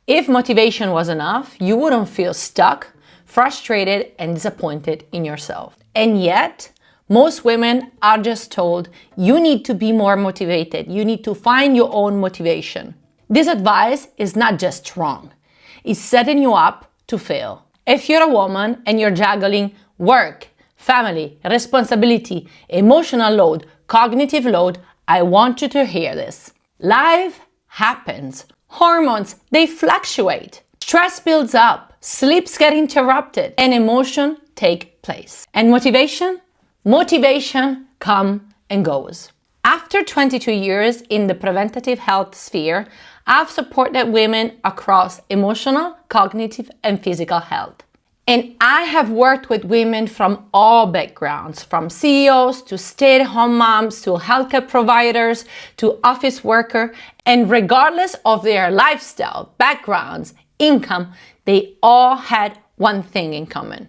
If motivation was enough, you wouldn't feel stuck, frustrated, and disappointed in yourself. And yet, most women are just told, you need to be more motivated. You need to find your own motivation. This advice is not just wrong. It's setting you up to fail. If you're a woman and you're juggling work, family, responsibility, emotional load, cognitive load, I want you to hear this. Life happens. Hormones, they fluctuate. Stress builds up, sleeps get interrupted, and emotion take place. And motivation? Motivation comes and goes. After 22 years in the preventative health sphere, I've supported women across emotional, cognitive, and physical health. And I have worked with women from all backgrounds, from CEOs to stay-at-home moms to healthcare providers to office workers, and regardless of their lifestyle, backgrounds, income, they all had one thing in common.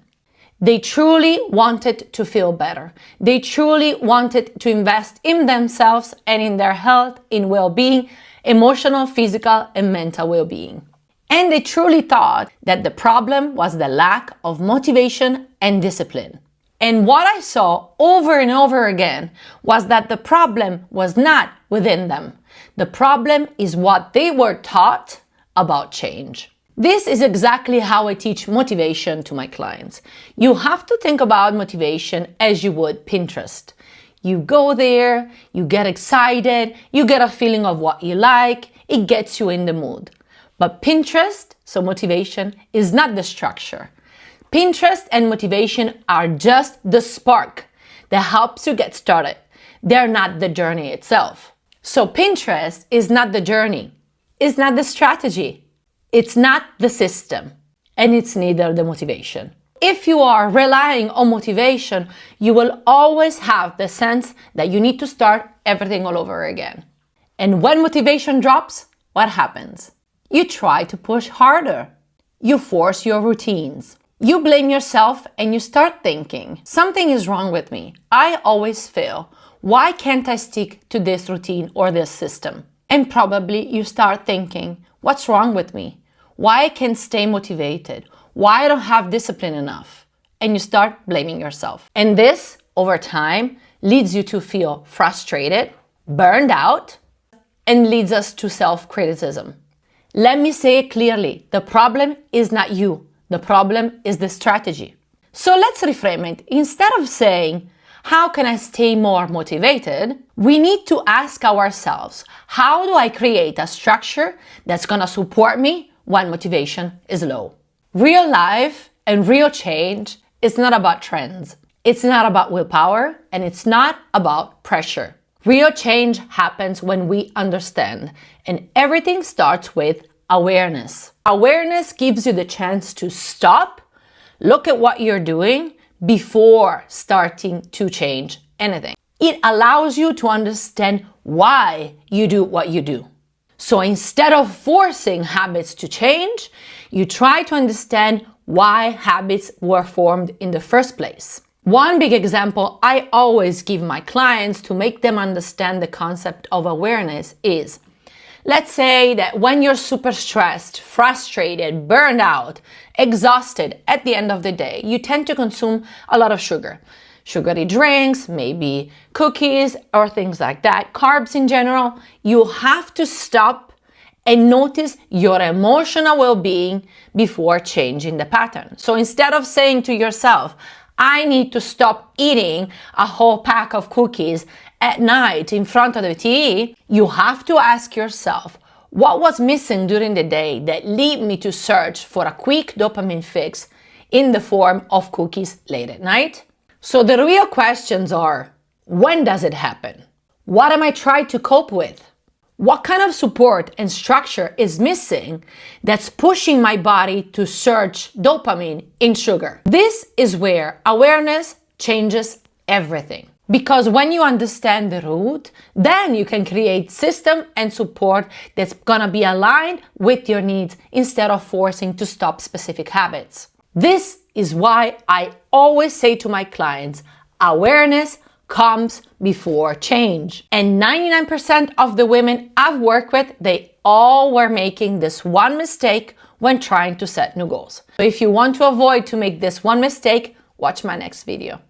They truly wanted to feel better. They truly wanted to invest in themselves and in their health, in well-being, emotional, physical, and mental well-being. And they truly thought that the problem was the lack of motivation and discipline. And what I saw over and over again was that the problem was not within them. The problem is what they were taught about change. This is exactly how I teach motivation to my clients. You have to think about motivation as you would Pinterest. You go there, you get excited, you get a feeling of what you like, it gets you in the mood. But Pinterest, so motivation, is not the structure. Pinterest and motivation are just the spark that helps you get started. They're not the journey itself. So Pinterest is not the journey. It's not the strategy. It's not the system. And it's neither the motivation. If you are relying on motivation, you will always have the sense that you need to start everything all over again. And when motivation drops, what happens? You try to push harder. You force your routines. You blame yourself and you start thinking, something is wrong with me. I always fail. Why can't I stick to this routine or this system? And probably you start thinking, what's wrong with me? Why I can't stay motivated? Why I don't have discipline enough? And you start blaming yourself. And this, over time, leads you to feel frustrated, burned out, and leads us to self-criticism. Let me say it clearly, the problem is not you. The problem is the strategy. So let's reframe it. Instead of saying, how can I stay more motivated? We need to ask ourselves, how do I create a structure that's gonna support me when motivation is low? Real life and real change is not about trends. It's not about willpower, and it's not about pressure. Real change happens when we understand, and everything starts with awareness. Awareness gives you the chance to stop, look at what you're doing before starting to change anything. It allows you to understand why you do what you do. So instead of forcing habits to change, you try to understand why habits were formed in the first place. One big example I always give my clients to make them understand the concept of awareness is, let's say that when you're super stressed, frustrated, burned out, exhausted at the end of the day, you tend to consume a lot of sugar. Sugary drinks, maybe cookies or things like that, carbs in general. You have to stop and notice your emotional well-being before changing the pattern. So instead of saying to yourself, I need to stop eating a whole pack of cookies at night in front of the TV, you have to ask yourself, what was missing during the day that led me to search for a quick dopamine fix in the form of cookies late at night? So the real questions are, when does it happen? What am I trying to cope with? What kind of support and structure is missing that's pushing my body to search dopamine in sugar? This is where awareness changes everything. Because when you understand the root, then you can create system and support that's gonna be aligned with your needs instead of forcing to stop specific habits. This is why I always say to my clients, awareness comes before change. And 99% of the women I've worked with, they all were making this one mistake when trying to set new goals. So if you want to avoid to make this one mistake, watch my next video.